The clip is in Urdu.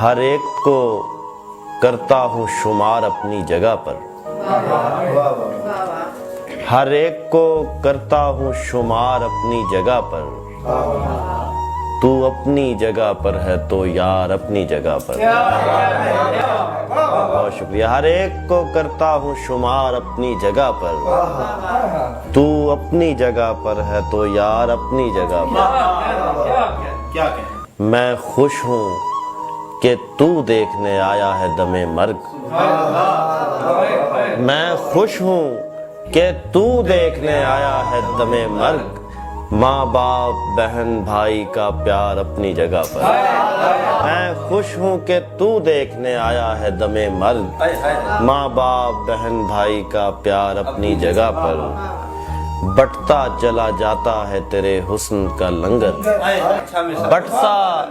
ہر ایک کو کرتا ہوں شمار اپنی جگہ پر، ہر ایک کو کرتا ہوں شمار اپنی جگہ پر، تو اپنی جگہ پر ہے تو یار اپنی جگہ پر۔ بہت شکریہ۔ ہر ایک کو کرتا ہوں شمار اپنی جگہ پر، تو اپنی جگہ پر ہے تو یار اپنی جگہ پر۔ میں خوش ہوں کہ تو دیکھنے آیا ہے دم مرگ، میں خوش ہوں کہ تو دیکھنے آیا ہے دم مرگ، ماں باپ بہن بھائی کا پیار اپنی جگہ پر۔ میں خوش ہوں کہ تو دیکھنے آیا ہے دم مرگ، ماں باپ بہن بھائی کا پیار اپنی جگہ پر۔ بٹتا چلا جاتا ہے تیرے حسن کا لنگر، بٹتا